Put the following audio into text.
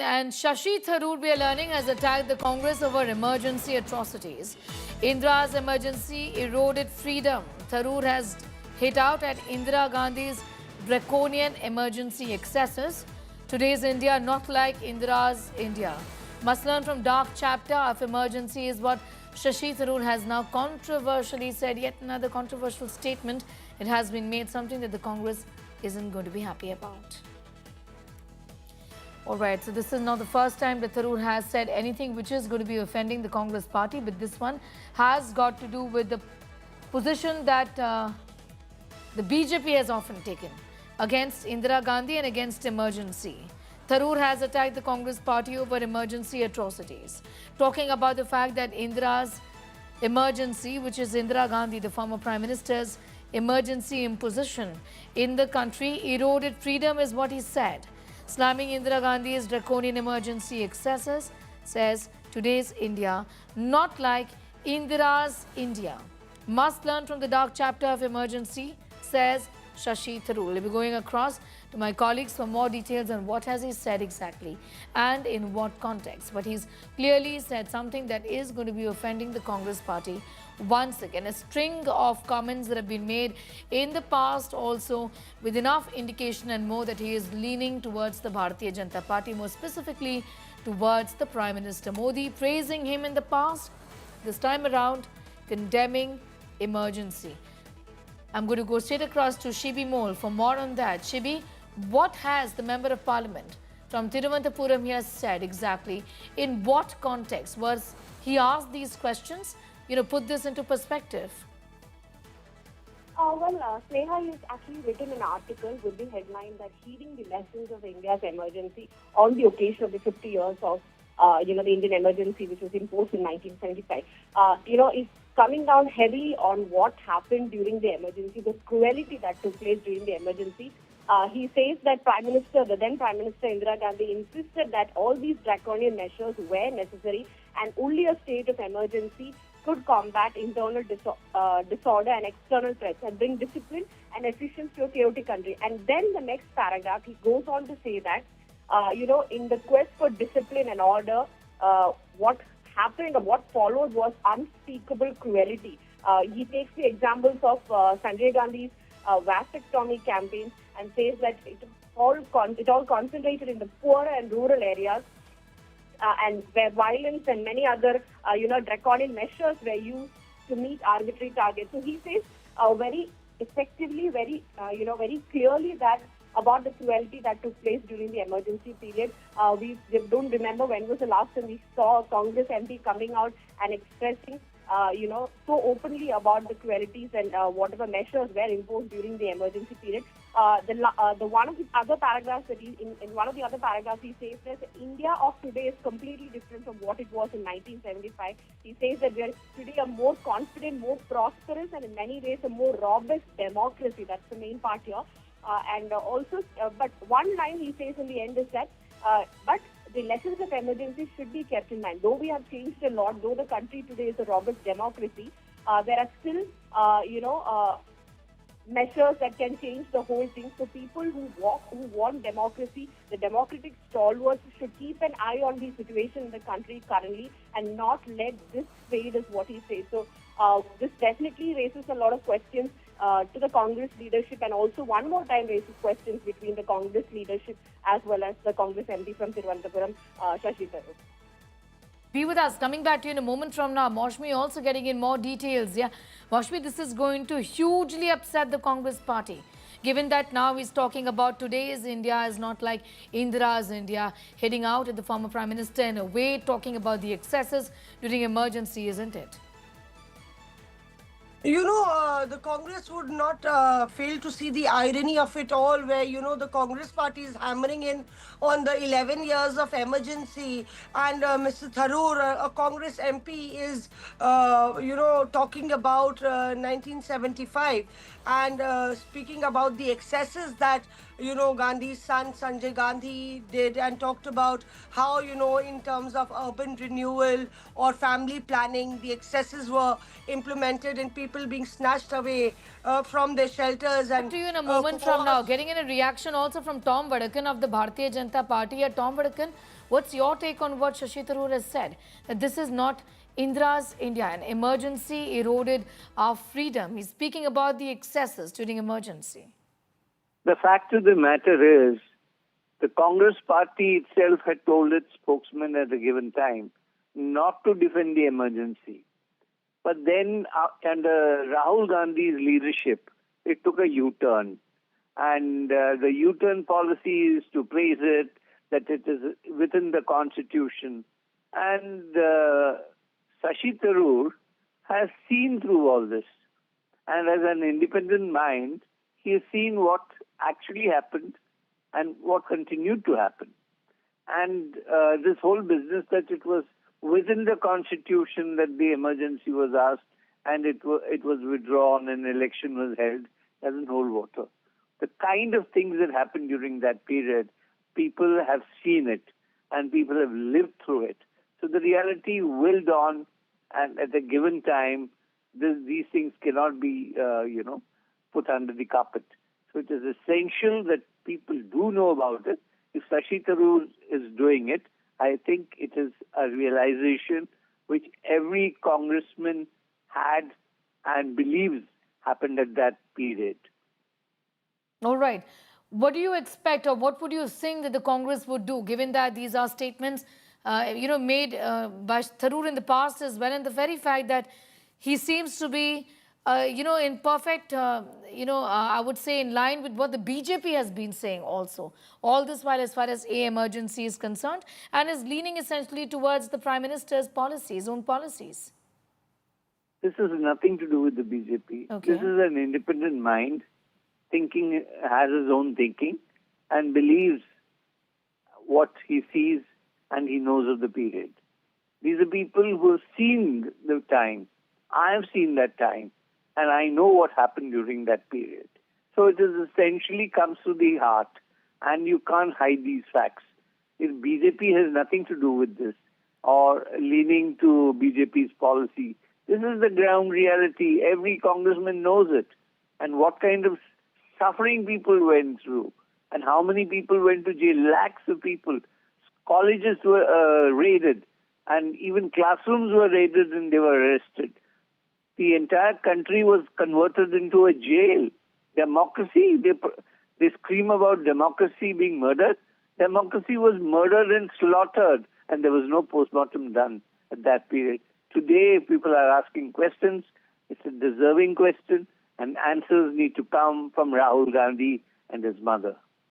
and Shashi Tharoor, we are learning, has attacked the Congress over emergency atrocities. Indira's emergency eroded freedom. Tharoor has hit out at Indira Gandhi's draconian emergency excesses. Today's India not like Indira's India. Must learn from dark chapter of emergency is what Shashi Tharoor has now controversially said. Yet another controversial statement. It has been made, something that the Congress isn't going to be happy about. All right, so this is not the first time that Tharoor has said anything which is going to be offending the Congress party, but this one has got to do with the position that the BJP has often taken against Indira Gandhi and against emergency. Tharoor has attacked the Congress party over emergency atrocities, talking about the fact that Indira's emergency, which is Indira Gandhi, the former Prime Minister's emergency imposition in the country, eroded freedom is what he said. Slamming Indira Gandhi's draconian emergency excesses, says today's India not like Indira's India. Must learn from the dark chapter of emergency, says Shashi Tharoor. We'll be going across to my colleagues for more details on what has he said exactly and in what context. But he's clearly said something that is going to be offending the Congress party once again. A string of comments that have been made in the past also, with enough indication and more that he is leaning towards the Bharatiya Janata Party, more specifically towards the Prime Minister Modi, praising him in the past, this time around condemning emergency. I'm going to go straight across to Shibi Mole for more on that. Shibi, what has the Member of Parliament from Thiruvananthapuram here said exactly? In what context was he asked these questions? Put this into perspective. Sneha has actually written an article with the headline that heeding the lessons of India's emergency on the occasion of the 50 years of, the Indian emergency, which was imposed in 1975. Is coming down heavily on what happened during the emergency, the cruelty that took place during the emergency. He says that the then Prime Minister Indira Gandhi insisted that all these draconian measures were necessary and only a state of emergency could combat internal disorder and external threats and bring discipline and efficiency to a chaotic country. And then the next paragraph, he goes on to say that, in the quest for discipline and order, what happened or what followed was unspeakable cruelty. He takes the examples of Sanjay Gandhi's vasectomy campaign and says that it all concentrated in the poor and rural areas, and where violence and many other, draconian measures were used to meet arbitrary targets. So he says very effectively, very clearly that about the cruelty that took place during the emergency period. We don't remember when was the last time we saw a Congress MP coming out and expressing, so openly about the cruelties and whatever measures were imposed during the emergency period. The one of the other paragraphs that in one of the other paragraphs he says that India of today is completely different from what it was in 1975. He says that we are today a more confident, more prosperous, and in many ways a more robust democracy. That's the main part here. But one line he says in the end is that, but the lessons of emergency should be kept in mind. Though we have changed a lot, though the country today is a robust democracy, there are still, measures that can change the whole thing. So people who want democracy, the democratic stalwarts should keep an eye on the situation in the country currently and not let this fade, is what he says. So this definitely raises a lot of questions to the Congress leadership, and also one more time raises questions between the Congress leadership as well as the Congress MP from Thiruvananthapuram, Shashi Tharoor. Be with us. Coming back to you in a moment from now. Maushmi also getting in more details. Yeah, Maushmi, this is going to hugely upset the Congress party. Given that now he's talking about today's India is not like Indira's India, heading out at the former Prime Minister in a way, talking about the excesses during emergency, isn't it? The Congress would not fail to see the irony of it all, where, the Congress party is hammering in on the 11 years of emergency, and Mr. Tharoor, a Congress MP, is, talking about 1975 and speaking about the excesses that, Gandhi's son Sanjay Gandhi did, and talked about how, in terms of urban renewal or family planning, the excesses were implemented and people being snatched away from their shelters. And to you in a moment from now, getting in a reaction also from Tom Vadaken of the Bharatiya Janata Party. Tom Vadaken, What's your take on what Shashi Tharoor has said? That this is not Indira's India. An emergency eroded our freedom. He's speaking about the excesses during emergency. The fact of the matter is, the Congress party itself had told its spokesman at a given time not to defend the emergency. But then, under Rahul Gandhi's leadership, it took a U-turn. And the U-turn policy is to praise it, that it is within the Constitution. And Shashi Tharoor has seen through all this. And as an independent mind, he has seen what actually happened and what continued to happen. And this whole business that it was within the Constitution that the emergency was asked and it was withdrawn and an election was held doesn't hold water. The kind of things that happened during that period, people have seen it and people have lived through it. So the reality will dawn, and at a given time, these things cannot be, put under the carpet. So it is essential that people do know about it. If Shashi Tharoor is doing it, I think it is a realization which every congressman had and believes happened at that period. All right. What do you expect, or what would you think that the Congress would do, given that these are statements, made by Tharoor in the past as well, and the very fact that he seems to be, in perfect, I would say in line with what the BJP has been saying also. All this while as far as emergency is concerned, and is leaning essentially towards the Prime Minister's policies, own policies. This has nothing to do with the BJP. Okay. This is an independent mind, has his own thinking, and believes what he sees and he knows of the period. These are people who have seen the time. I have seen that time, and I know what happened during that period. So it is essentially comes to the heart, and you can't hide these facts. If BJP has nothing to do with this, or leaning to BJP's policy, this is the ground reality. Every congressman knows it. And what kind of suffering people went through, and how many people went to jail, lakhs of people. Colleges were raided, and even classrooms were raided and they were arrested. The entire country was converted into a jail. Democracy, they scream about democracy being murdered. Democracy was murdered and slaughtered, and there was no postmortem done at that period. Today, people are asking questions. It's a deserving question, and answers need to come from Rahul Gandhi and his mother.